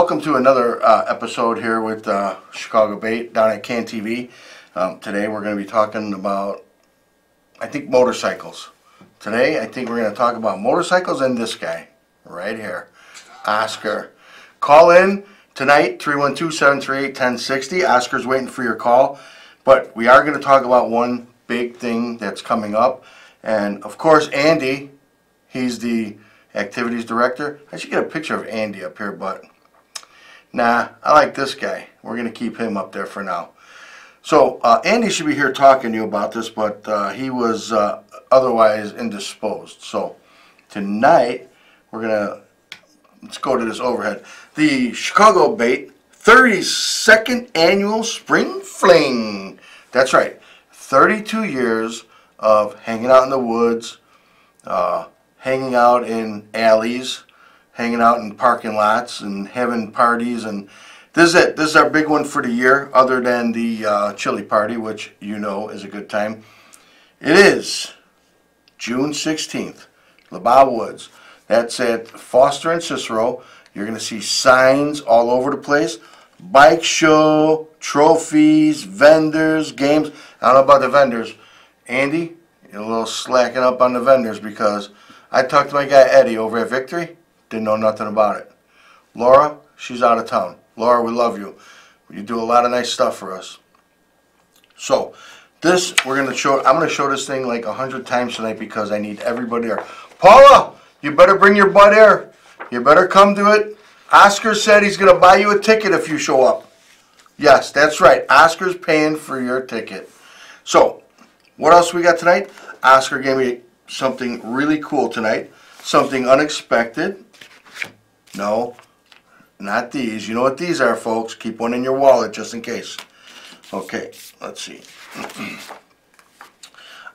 welcome to another episode here with Chicago A.B.A.T.E down at CAN TV. Today we're going to be talking about, I think, motorcycles. Today I think we're going to talk about motorcycles and this guy right here, Oscar. Call in tonight, 312-738-1060. Oscar's waiting for your call. But we are going to talk about one big thing that's coming up. And of course, Andy, he's the activities director. I should get a picture of Andy up here, but nah, I like this guy. We're going to keep him up there for now. So Andy should be here talking to you about this, but he was otherwise indisposed. So tonight we're going to, let's go to this overhead. The Chicago A.B.A.T.E 32nd Annual Spring Fling. That's right, 32 years of hanging out in the woods, hanging out in alleys, hanging out in parking lots and having parties. And this is it. This is our big one for the year, other than the chili party, which you know is a good time. It is June 16th, A.B.A.T.E Woods. That's at Foster and Cicero. You're going to see signs all over the place. Bike show, trophies, vendors, games. I don't know about the vendors. Andy, you're a little slacking up on the vendors because I talked to my guy Eddie over at Victory. Didn't know nothing about it. Laura, she's out of town. Laura, we love you. You do a lot of nice stuff for us. So this, we're going to show. I'm going to show this thing like 100 times tonight because I need everybody there. Paula, you better bring your butt here. You better come to it. Oscar said he's going to buy you a ticket if you show up. Yes, that's right. Oscar's paying for your ticket. So, what else we got tonight? Oscar gave me something really cool tonight. Something unexpected. No, not these. You know what these are, folks. Keep one in your wallet just in case. Okay, let's see.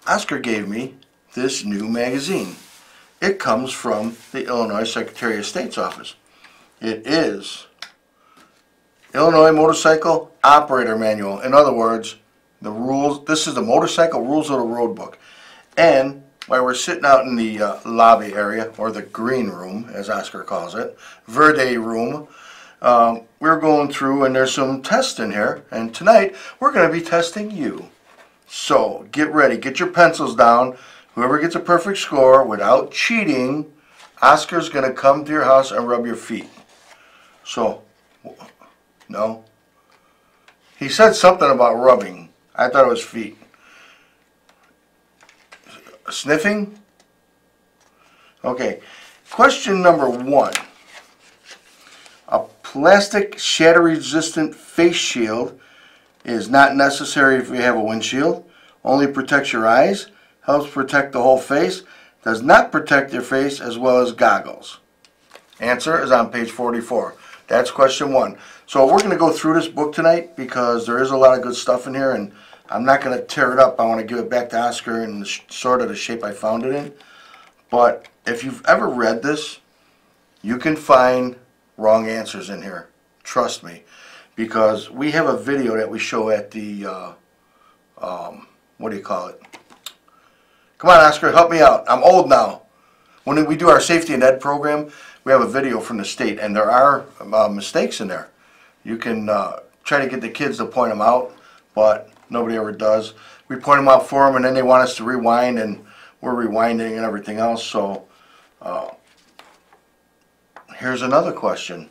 Oscar gave me this new magazine. It comes from the Illinois Secretary of State's office. It is Illinois Motorcycle Operator Manual. In other words, the rules. This is the Motorcycle Rules of the Road book. And while we're sitting out in the lobby area, or the green room, as Oscar calls it, Verde room, we're going through and there's some tests in here. And tonight, we're going to be testing you. So, get ready. Get your pencils down. Whoever gets a perfect score without cheating, Oscar's going to come to your house and rub your feet. So, no. He said something about rubbing. I thought it was feet. Sniffing? Okay. Question number 1. A plastic shatter-resistant face shield is not necessary if you have a windshield. Only protects your eyes. Helps protect the whole face. Does not protect your face as well as goggles. Answer is on page 44. That's question 1. So we're going to go through this book tonight because there is a lot of good stuff in here, and I'm not going to tear it up. I want to give it back to Oscar in the sort of the shape I found it in. But if you've ever read this, you can find wrong answers in here. Trust me. Because we have a video that we show at the, what do you call it? Come on, Oscar, help me out. I'm old now. When we do our safety and ed program, we have a video from the state, and there are mistakes in there. You can try to get the kids to point them out, but nobody ever does. We point them out for them, and then they want us to rewind, and we're rewinding and everything else. So here's another question.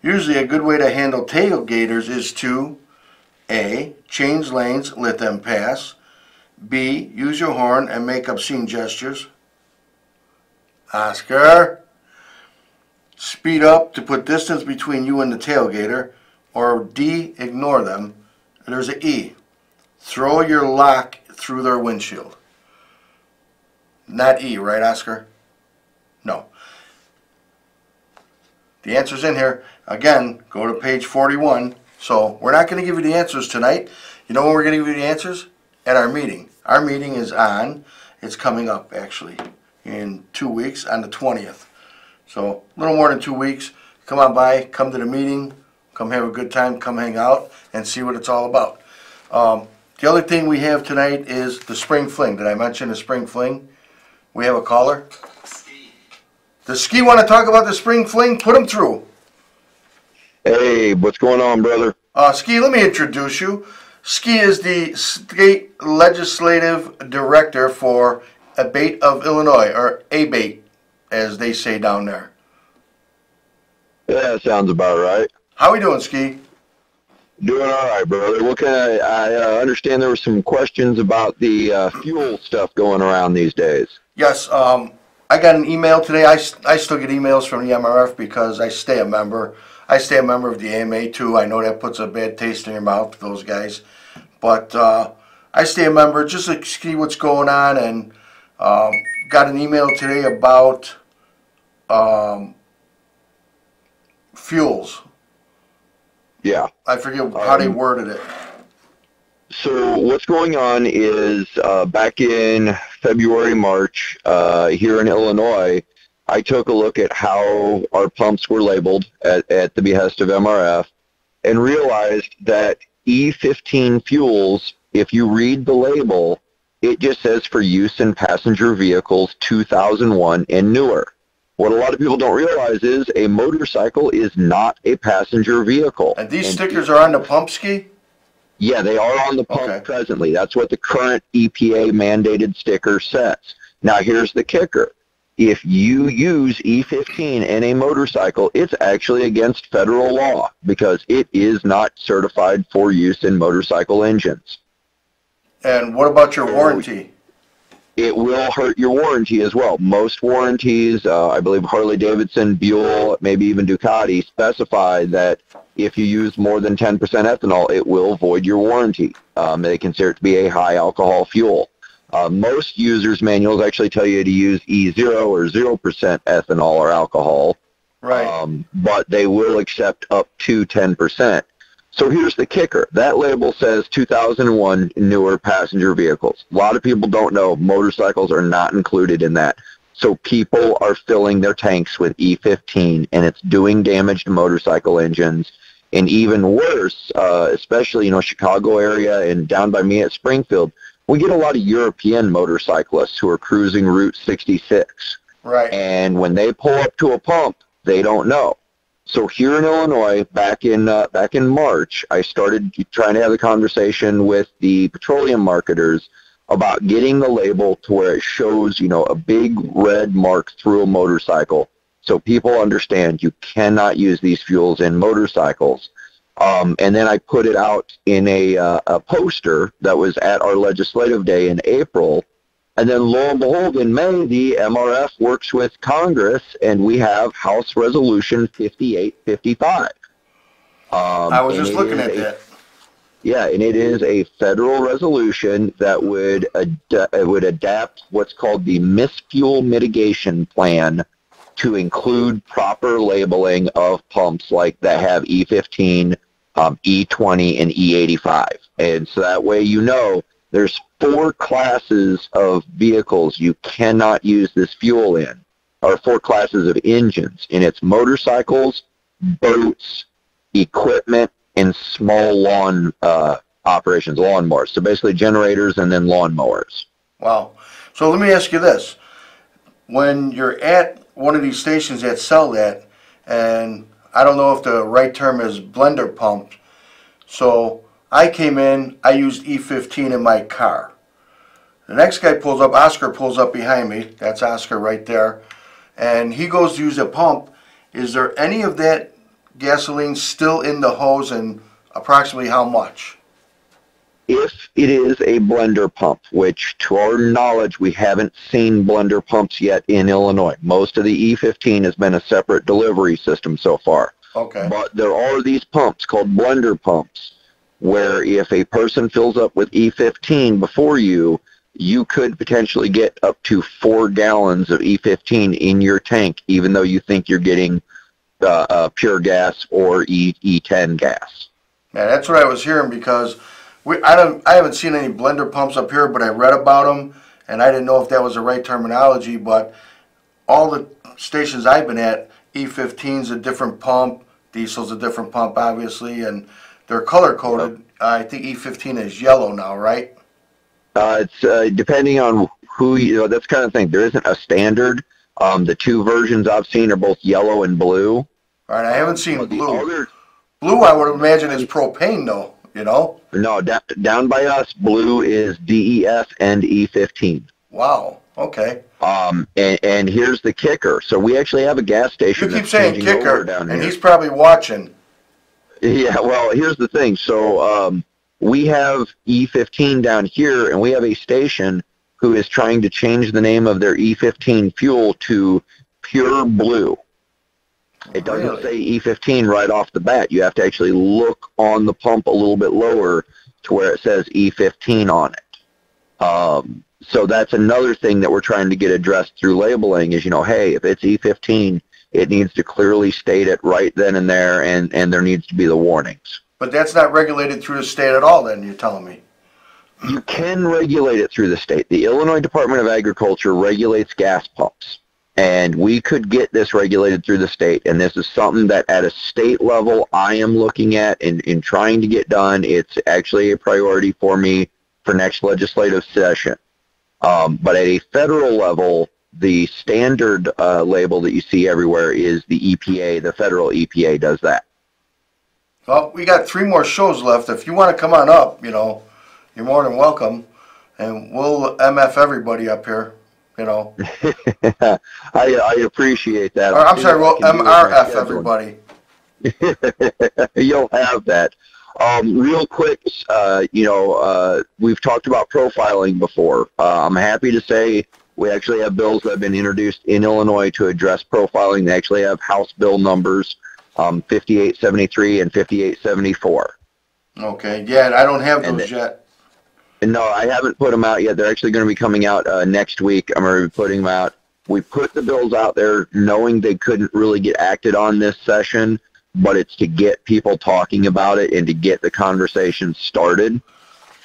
Usually a good way to handle tailgaters is to A, change lanes, let them pass. B, use your horn and make obscene gestures. Oscar. Speed up to put distance between you and the tailgater. Or D, ignore them. There's an E. Throw your lock through their windshield. Not E, right, Oscar? No. The answer's in here. Again, go to page 41. So we're not going to give you the answers tonight. You know when we're going to give you the answers? At our meeting. Our meeting is on, it's coming up actually, in 2 weeks on the 20th. So a little more than 2 weeks. Come on by, come to the meeting, come have a good time, come hang out, and see what it's all about. The other thing we have tonight is the Spring Fling. Did I mention the Spring Fling? We have a caller. Does Ski want to talk about the Spring Fling? Put him through. Hey, what's going on, brother? Ski, let me introduce you. Ski is the state legislative director for A.B.A.T.E of Illinois, or A.B.A.T.E, as they say down there. Yeah, sounds about right. How we doing, Ski? Doing all right, brother. What can I understand there were some questions about the fuel stuff going around these days. Yes, I got an email today. I still get emails from the MRF because I stay a member. I stay a member of the AMA too. I know that puts a bad taste in your mouth, those guys. But I stay a member just to see what's going on, and got an email today about um, fuels. Yeah. I forget how they worded it. So what's going on is back in February, March, here in Illinois, I took a look at how our pumps were labeled at the behest of MRF and realized that E15 fuels, if you read the label, it just says for use in passenger vehicles 2001 and newer. What a lot of people don't realize is a motorcycle is not a passenger vehicle. And these stickers are on the pump, Ski? Yeah, they are on the pump presently. That's what the current EPA mandated sticker says. Now, here's the kicker. If you use E15 in a motorcycle, it's actually against federal law because it is not certified for use in motorcycle engines. And what about your warranty? It will hurt your warranty as well. Most warranties, I believe Harley-Davidson, Buell, maybe even Ducati, specify that if you use more than 10% ethanol, it will void your warranty. They consider it to be a high alcohol fuel. Most users' manuals actually tell you to use E0 or 0% ethanol or alcohol. Right. But they will accept up to 10%. So here's the kicker. That label says 2001 newer passenger vehicles. A lot of people don't know motorcycles are not included in that. So people are filling their tanks with E15, and it's doing damage to motorcycle engines. And even worse, especially, Chicago area and down by me at Springfield, we get a lot of European motorcyclists who are cruising Route 66. Right. And when they pull up to a pump, they don't know. So here in Illinois, back in March, I started trying to have a conversation with the petroleum marketers about getting the label to where it shows, a big red mark through a motorcycle, so people understand you cannot use these fuels in motorcycles. And then I put it out in a poster that was at our legislative day in April. And then lo and behold, in May, the MRF works with Congress, and we have House Resolution 5855. I was just looking at that. Yeah, and it is a federal resolution that would adapt what's called the Misfuel Mitigation Plan to include proper labeling of pumps like that have E15, E20, and E85. And so that way there's 4 classes of vehicles you cannot use this fuel in, or 4 classes of engines, and it's motorcycles, boats, equipment, and small lawn operations, lawnmowers. So basically generators and then lawnmowers. Wow. So let me ask you this. When you're at one of these stations that sell that, and I don't know if the right term is blender pump, so I came in, I used E15 in my car. The next guy pulls up, Oscar pulls up behind me, that's Oscar right there, and he goes to use a pump. Is there any of that gasoline still in the hose, and approximately how much? If it is a blender pump, which to our knowledge we haven't seen blender pumps yet in Illinois. Most of the E15 has been a separate delivery system so far. Okay. But there are these pumps called blender pumps, where if a person fills up with E15 before you, you could potentially get up to 4 gallons of E15 in your tank, even though you think you're getting pure gas or E10 gas. Yeah, that's what I was hearing, because I haven't seen any blender pumps up here, but I read about them, and I didn't know if that was the right terminology. But all the stations I've been at, E15's a different pump, diesel's a different pump, obviously, and they're color coded. I think E15 is yellow now, right? It's depending on who that's kind of thing. There isn't a standard. The 2 versions I've seen are both yellow and blue. All right, I haven't seen blue. Blue, I would imagine, is propane, though. You know? No, down by us, blue is DEF and E15. Wow. Okay. And here's the kicker. So we actually have a gas You station keep that's saying changing over kicker, down and here. he's probably watching. Yeah, well, here's the thing. So we have E15 down here, and we have a station who is trying to change the name of their E15 fuel to Pure Blue. It doesn't Really? say E15 right off the bat. You have to actually look on the pump a little bit lower to where it says E15 on it. So that's another thing that we're trying to get addressed through labeling is, hey, if it's E15, it needs to clearly state it right then and there, and there needs to be the warnings. But that's not regulated through the state at all, then, you're telling me? You can regulate it through the state. The Illinois Department of Agriculture regulates gas pumps, and we could get this regulated through the state, and this is something that at a state level I am looking at and trying to get done. It's actually a priority for me for next legislative session. But at a federal level, the standard label that you see everywhere is the EPA. The federal EPA does that. Well, we got 3 more shows left. If you want to come on up, you're more than welcome. And we'll MF everybody up here, I appreciate that. Or, I'm sorry, we'll MRF everybody. You'll have that. Real quick, we've talked about profiling before. I'm happy to say we actually have bills that have been introduced in Illinois to address profiling. They actually have House bill numbers 5873 and 5874. Okay, yeah, I don't have those yet. No, I haven't put them out yet. They're actually going to be coming out next week. I'm going to be putting them out. We put the bills out there knowing they couldn't really get acted on this session, but it's to get people talking about it and to get the conversation started.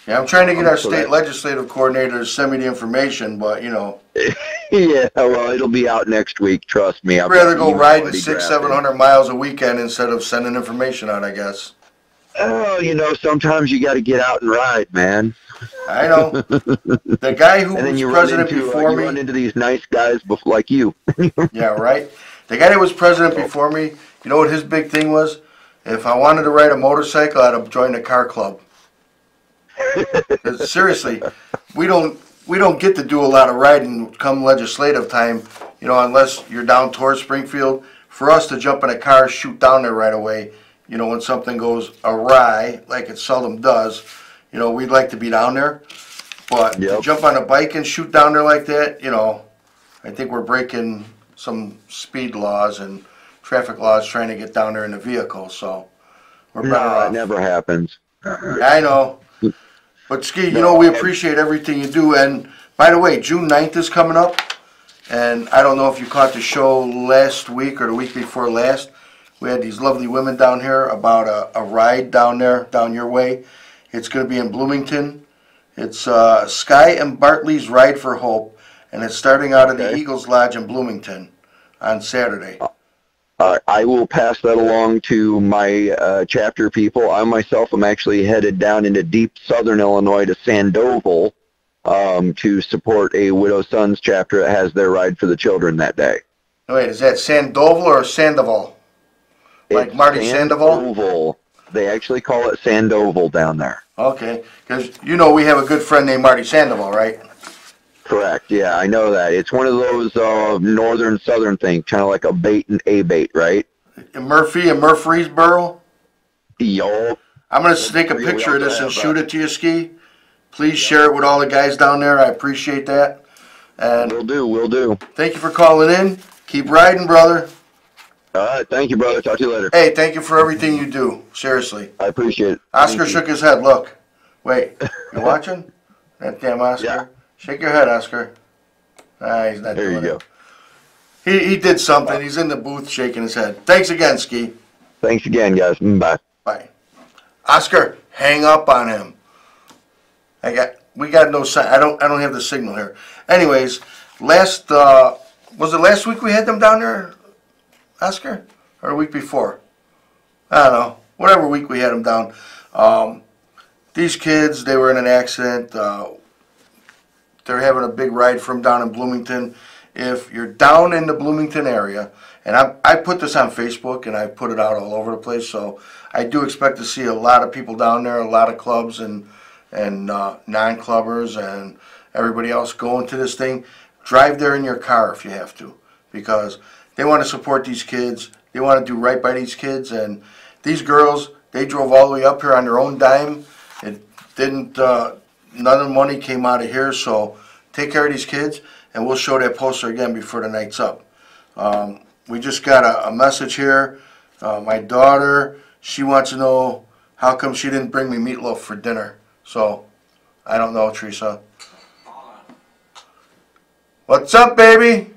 Yeah, I'm trying to get our state legislative coordinator to send me the information, but, Yeah, well, it'll be out next week, trust me. I'd rather go riding 600-700 miles a weekend instead of sending information out, I guess. Oh, sometimes you got to get out and ride, man. I know. The guy who was president before me. You run into these nice guys like you. Yeah, right? The guy that was president before me, you know what his big thing was? If I wanted to ride a motorcycle, I'd have joined a car club. Seriously, we don't get to do a lot of riding come legislative time, unless you're down towards Springfield. For us to jump in a car, shoot down there right away, when something goes awry, like it seldom does, we'd like to be down there. But to jump on a bike and shoot down there like that, I think we're breaking some speed laws and traffic laws trying to get down there in the vehicle. So we're better off. It never happens. I know. But Ski, we appreciate everything you do. And by the way, June 9th is coming up. And I don't know if you caught the show last week or the week before last. We had these lovely women down here about a ride down there, down your way. It's going to be in Bloomington. It's Sky and Bartley's Ride for Hope. And it's starting out at the Eagles Lodge in Bloomington on Saturday. I will pass that along to my chapter people. I myself am actually headed down into deep southern Illinois to Sandoval to support a Widow Sons chapter that has their Ride for the Children that day. Wait, is that Sandoval or Sandoval? Like It's Marty Sandoval? Sandoval. They actually call it Sandoval down there. Okay, because we have a good friend named Marty Sandoval, right? Correct, yeah, I know that. It's one of those northern southern things, kind of like a A.B.A.T.E and A.B.A.T.E, right? In Murphy and Murfreesboro? Yo. I'm going to take a picture of this and shoot it to you, Ski. Please share it with all the guys down there. I appreciate that. And Will do. Thank you for calling in. Keep riding, brother. All right, thank you, brother. Talk to you later. Hey, thank you for everything you do. Seriously. I appreciate it. Oscar shook his head. Look. Wait. You watching? That damn Oscar? Yeah. Shake your head, Oscar. Ah, he's not doing it. There you go. He did something. He's in the booth shaking his head. Thanks again, Ski. Thanks again, guys. Bye. Bye. Oscar, hang up on him. We got no sign. I don't have the signal here. Anyways, was it last week we had them down there, Oscar? Or a week before? I don't know. Whatever week we had them down. These kids, they were in an accident. They're having a big ride from down in Bloomington. if you're down in the Bloomington area, and I put this on Facebook and I put it out all over the place, so I do expect to see a lot of people down there, a lot of clubs and non-clubbers and everybody else going to this thing. Drive there in your car if you have to, because they want to support these kids. They want to do right by these kids, and these girls, they drove all the way up here on their own dime. It didn't, none of the money came out of here, so take care of these kids, and we'll show that poster again before the night's up. We just got a message here. My daughter, she wants to know how come she didn't bring me meatloaf for dinner. So, I don't know, Teresa. What's up, baby?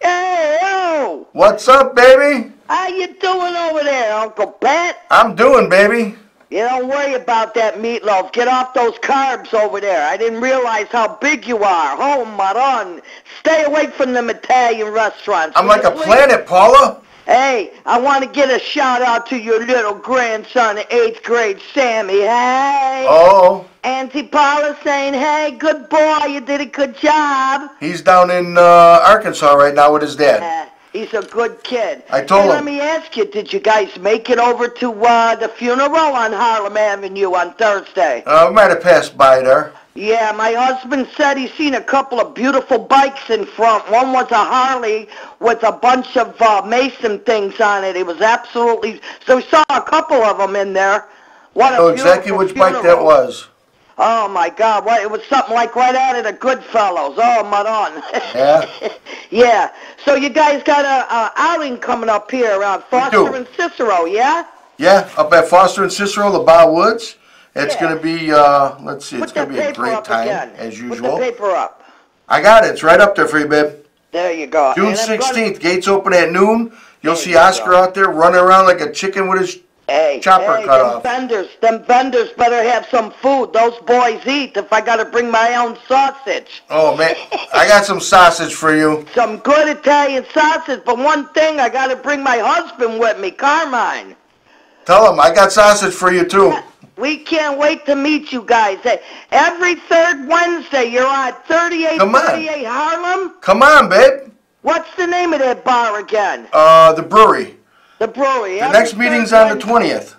Hey, yo! What's up, baby? How you doing over there, Uncle Pat? I'm doing, baby. You don't worry about that meatloaf. Get off those carbs over there. I didn't realize how big you are. Oh, Maron. Stay away from them Italian restaurants. I'm like a planet, Paula. Hey, I want to get a shout out to your little grandson, 8th grade, Sammy. Hey. Oh. Auntie Paula saying, hey, good boy, you did a good job. He's down in Arkansas right now with his dad. He's a good kid. I told him. Let me ask you, did you guys make it over to the funeral on Harlem Avenue on Thursday? We might have passed by there. Yeah, my husband said he's seen a couple of beautiful bikes in front. One was a Harley with a bunch of Mason things on it. It was absolutely... So we saw a couple of them in there. What I know exactly which bike that was. Oh, my God. What, it was something like right out of the Goodfellas. Oh, Maron. Yeah? Yeah. So you guys got a outing coming up here around Foster and Cicero, yeah? Yeah, up at Foster and Cicero, the Bow Woods. It's going to be, let's see, it's going to be a great time, as usual. Put the paper up. I got it. It's right up there for you, babe. There you go. June 16th, gates open at noon. You'll see Oscar out there running around like a chicken with his chopper cut off. Them vendors better have some food. Those boys eat if I got to bring my own sausage. Oh, man. I got some sausage for you. Some good Italian sausage, but one thing, I got to bring my husband with me, Carmine. Tell him I got sausage for you, too. We can't wait to meet you guys. Every third Wednesday, you're on 3838 Harlem? Come on, babe. What's the name of that bar again? The brewery. The brewery. The next meeting's on the 20th.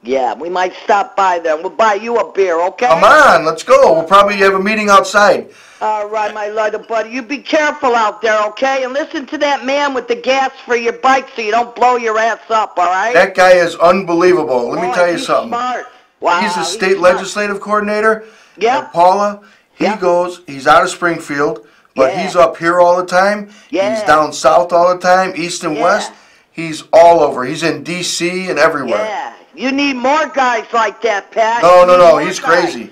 Yeah, we might stop by then. We'll buy you a beer, okay? Come on, let's go. We'll probably have a meeting outside. All right, my little buddy. You be careful out there, okay? And listen to that man with the gas for your bike so you don't blow your ass up, all right? That guy is unbelievable. Let me tell you something. Smart. Wow, he's the state legislative coordinator. Yeah. And Paula, he's out of Springfield, but he's up here all the time. Yeah. He's down south all the time, east and west. He's all over. He's in D.C. and everywhere. Yeah. You need more guys like that, Pat. No, he's crazy.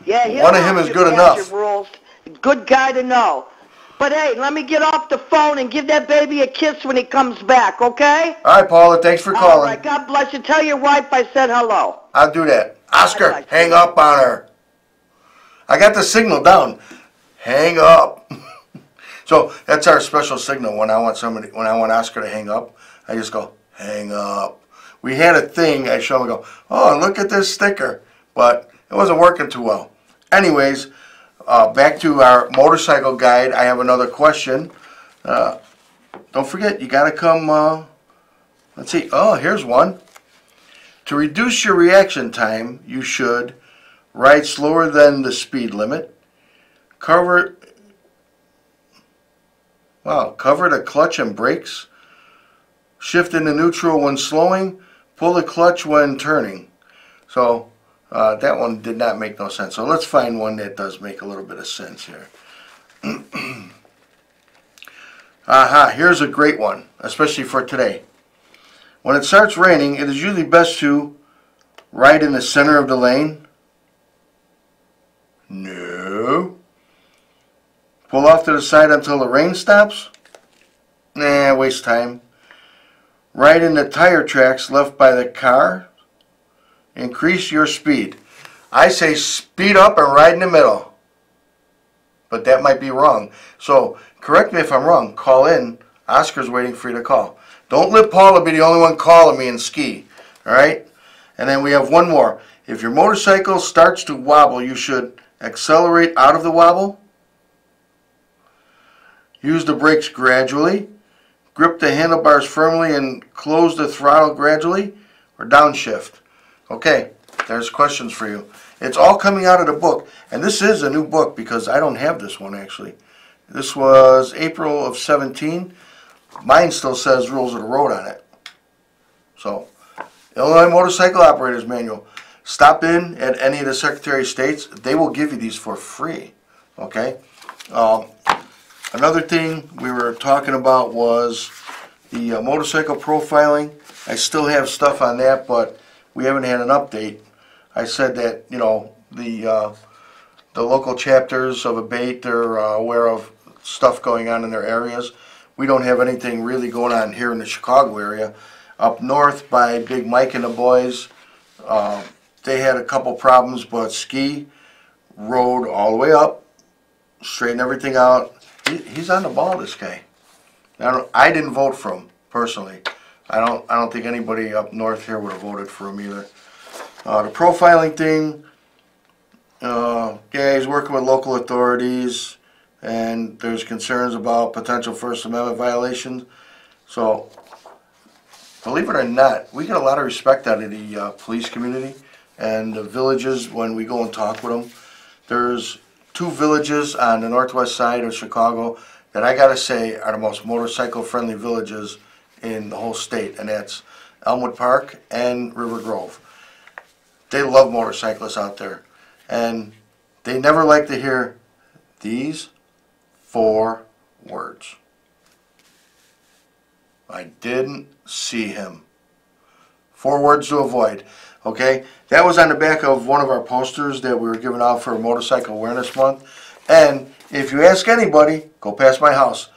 Yeah, one of him is good enough. Rules. Good guy to know. But hey, let me get off the phone and give that baby a kiss when he comes back, okay? All right, Paula, thanks for calling. All right, God bless you. Tell your wife I said hello. I'll do that. Oscar, hang up on her. I got the signal down. Hang up. So that's our special signal when I want Oscar to hang up. I just go, hang up. We had a thing, I show him, I go, oh, look at this sticker. But it wasn't working too well. Anyways, back to our motorcycle guide. I have another question. Don't forget, you got to come, let's see. Oh, here's one. To reduce your reaction time, you should ride slower than the speed limit, cover the clutch and brakes, shift into neutral when slowing, pull the clutch when turning. So that one did not make no sense. So let's find one that does make a little bit of sense here. Here's a great one, especially for today. When it starts raining, it is usually best to ride in the center of the lane. No. Pull off to the side until the rain stops. Nah, waste time. Ride in the tire tracks left by the car. Increase your speed. I say speed up and ride in the middle. But that might be wrong. So, correct me if I'm wrong. Call in. Oscar's waiting for you to call. Don't let Paula be the only one calling me and ski. Alright? And then we have one more. If your motorcycle starts to wobble, you should accelerate out of the wobble. Use the brakes gradually. Grip the handlebars firmly and close the throttle gradually, or downshift. Okay, there's questions for you. It's all coming out of the book, and this is a new book because I don't have this one actually. This was April of 17. Mine still says Rules of the Road on it. So, Illinois Motorcycle Operators Manual. Stop in at any of the Secretary of States. They will give you these for free. Okay? Another thing we were talking about was the motorcycle profiling. I still have stuff on that, but we haven't had an update. I said that, you know, the local chapters of A.B.A.T.E, they're aware of stuff going on in their areas. We don't have anything really going on here in the Chicago area. Up north by Big Mike and the boys, they had a couple problems, but Ski rode all the way up, straightened everything out. He's on the ball, this guy. I didn't vote for him personally. I don't think anybody up north here would have voted for him either. The profiling thing, yeah, he's working with local authorities, and there's concerns about potential First Amendment violations. So, believe it or not, we get a lot of respect out of the police community and the villages when we go and talk with them. There's 2 villages on the northwest side of Chicago that I gotta say are the most motorcycle friendly villages in the whole state, and that's Elmwood Park and River Grove. They love motorcyclists out there, and they never like to hear these 4 words. I didn't see him. 4 words to avoid. Okay, that was on the back of one of our posters that we were giving out for Motorcycle Awareness Month. And if you ask anybody, go past my house.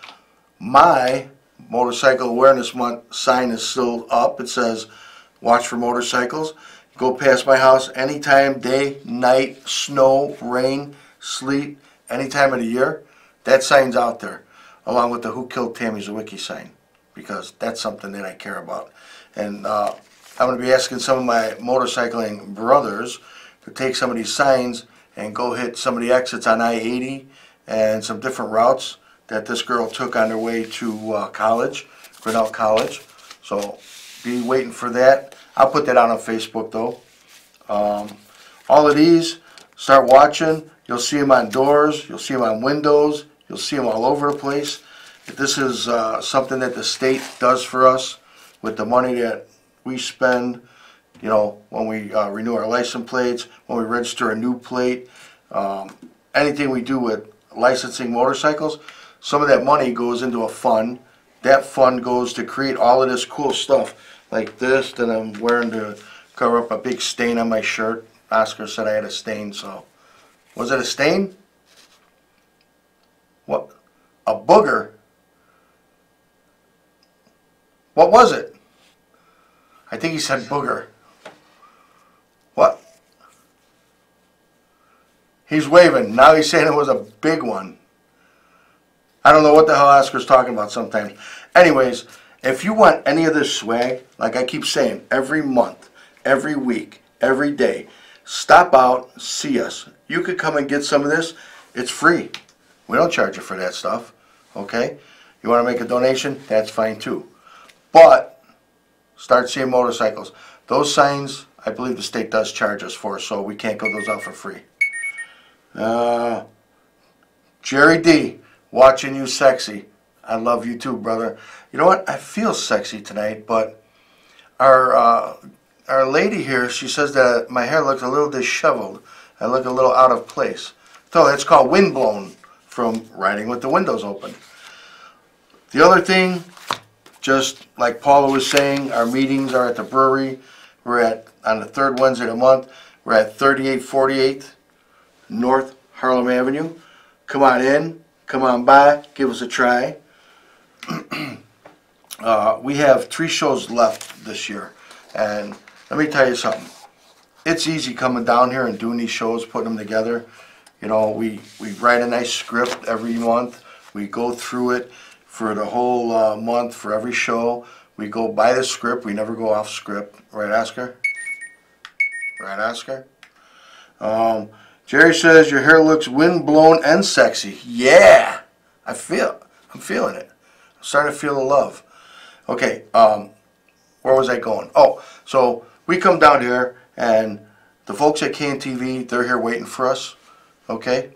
My Motorcycle Awareness Month sign is still up. It says, watch for motorcycles. Go past my house anytime, day, night, snow, rain, sleet, any time of the year. That sign's out there, along with the Who Killed Tammy Zawicki sign, because that's something that I care about. And I'm going to be asking some of my motorcycling brothers to take some of these signs and go hit some of the exits on I-80 and some different routes that this girl took on her way to college, Grinnell College. So be waiting for that. I'll put that out on Facebook though. All of these, start watching. You'll see them on doors. You'll see them on windows. You'll see them all over the place. This is something that the state does for us with the money that we spend, you know, when we renew our license plates, when we register a new plate, anything we do with licensing motorcycles. Some of that money goes into a fund. That fund goes to create all of this cool stuff like this that I'm wearing to cover up a big stain on my shirt. Oscar said I had a stain, so. Was it a stain? What? A booger? What was it? I think he said booger. What? He's waving. Now he's saying it was a big one. I don't know what the hell Oscar's talking about sometimes. Anyways, if you want any of this swag, like I keep saying, every month, every week, every day, stop out, see us. You could come and get some of this. It's free. We don't charge you for that stuff. Okay? You want to make a donation? That's fine too. But start seeing motorcycles. Those signs, I believe the state does charge us for, so we can't go those out for free. Jerry D, watching you sexy. I love you too, brother. You know what? I feel sexy tonight, but our lady here, she says that my hair looks a little disheveled. I look a little out of place. So that's called windblown from riding with the windows open. The other thing, just like Paula was saying, our meetings are at the brewery. We're on the 3rd Wednesday of the month. We're at 3848 North Harlem Avenue. Come on in. Come on by. Give us a try. We have 3 shows left this year. And let me tell you something. It's easy coming down here and doing these shows, putting them together. You know, we write a nice script every month. We go through it for the whole month for every show. We go by the script. We never go off script. Right, Oscar? Right, Oscar? Jerry says your hair looks wind blown and sexy. Yeah, I'm I'm feeling it. I'm starting to feel the love. Okay, where was I going? Oh, so we come down here, and the folks at CanTV, they're here waiting for us. Okay,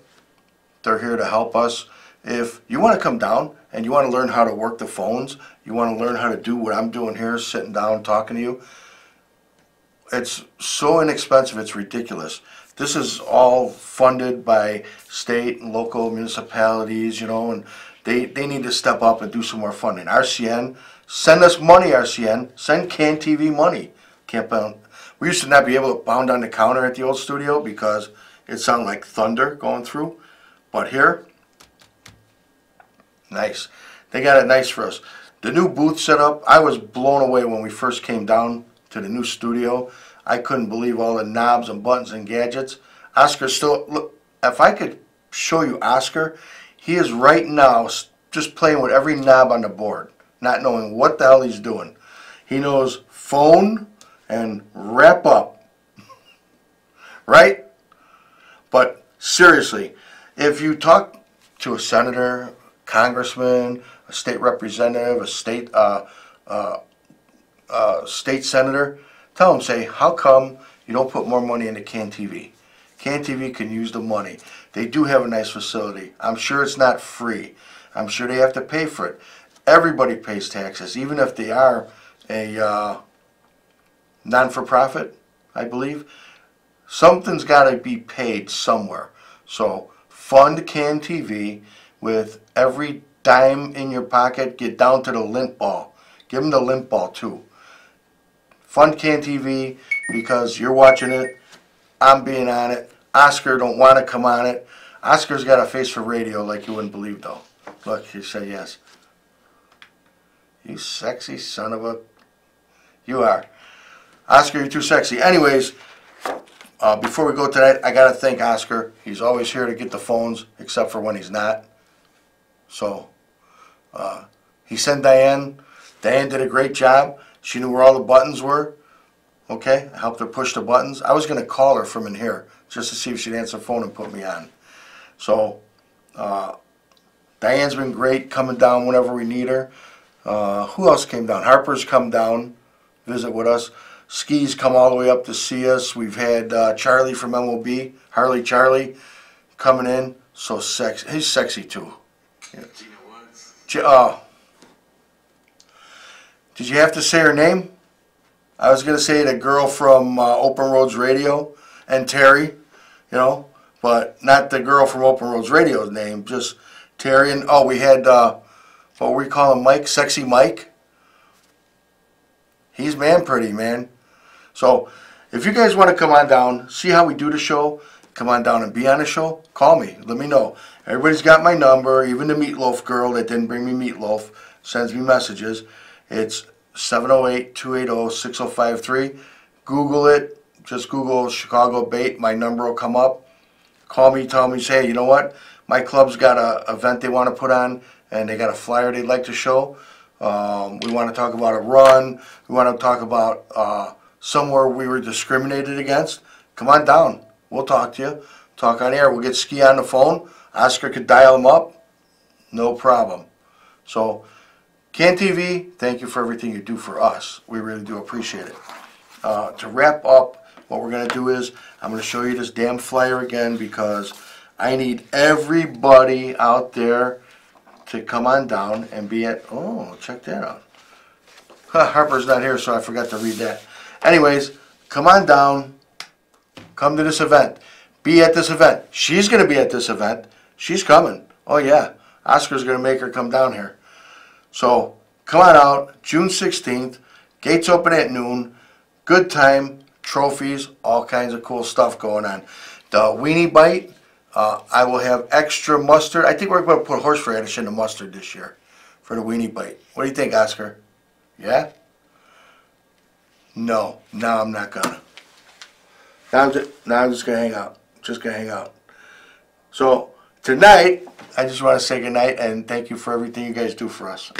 they're here to help us. If you want to come down and you want to learn how to work the phones, you want to learn how to do what I'm doing here, sitting down talking to you, it's so inexpensive, it's ridiculous. This is all funded by state and local municipalities, you know, and they need to step up and do some more funding. RCN, send us money, RCN. Send CanTV money. Can't pound. We used to not be able to pound on the counter at the old studio because it sounded like thunder going through. But here, nice. They got it nice for us. The new booth setup, I was blown away when we first came down to the new studio. I couldn't believe all the knobs and buttons and gadgets. Oscar still, look, if I could show you Oscar, he is right now just playing with every knob on the board, not knowing what the hell he's doing. He knows phone and wrap up, right? But seriously, if you talk to a senator, congressman, a state representative, a state senator, tell them, say, how come you don't put more money into CanTV? CanTV can use the money. They do have a nice facility. I'm sure it's not free. I'm sure they have to pay for it. Everybody pays taxes, even if they are a non-for-profit, I believe. Something's got to be paid somewhere. So fund CanTV with every dime in your pocket. Get down to the lint ball. Give them the lint ball too. Fund CanTV because you're watching it. I'm being on it. Oscar don't want to come on it. Oscar's got a face for radio like you wouldn't believe, though. Look, he said yes. You sexy son of a... You are. Oscar, you're too sexy. Anyways, before we go tonight, I got to thank Oscar. He's always here to get the phones, except for when he's not. So, he sent Diane. Diane did a great job. She knew where all the buttons were. Okay, I helped her push the buttons. I was going to call her from in here just to see if she'd answer the phone and put me on. So, Diane's been great coming down whenever we need her. Who else came down? Harper's come down, visit with us. Ski's come all the way up to see us. We've had Charlie from MOB, Harley Charlie, coming in. So sexy. He's sexy too. Yeah. Did you have to say her name? I was going to say the girl from Open Roads Radio and Terry, you know, but not the girl from Open Roads Radio's name, just Terry. And, oh, we had, what were we calling Mike? Sexy Mike. He's man pretty, man. So if you guys want to come on down, see how we do the show, come on down and be on the show, call me. Let me know. Everybody's got my number. Even the meatloaf girl that didn't bring me meatloaf sends me messages. It's 708-280-6053. Google it. Just Google Chicago A.B.A.T.E. My number will come up. Call me, tell me, say, hey, you know what? My club's got an event they want to put on, and they got a flyer they'd like to show. We want to talk about a run. We want to talk about somewhere we were discriminated against. Come on down. We'll talk to you. Talk on air. We'll get Ski on the phone. Oscar could dial him up. No problem. So, CanTV, thank you for everything you do for us. We really do appreciate it. To wrap up, what we're going to do is I'm going to show you this damn flyer again because I need everybody out there to come on down and be at... Oh, check that out. Harper's not here, so I forgot to read that. Anyways, come on down. Come to this event. Be at this event. She's going to be at this event. She's coming. Oh, yeah. Oscar's going to make her come down here. So, come on out, June 16th, gates open at noon, good time, trophies, all kinds of cool stuff going on. The weenie bite, I will have extra mustard. I think we're going to put horseradish in the mustard this year for the weenie bite. What do you think, Oscar? Yeah? No, I'm not going to. Now I'm just going to hang out. Just going to hang out. So, tonight, I just want to say good night and thank you for everything you guys do for us.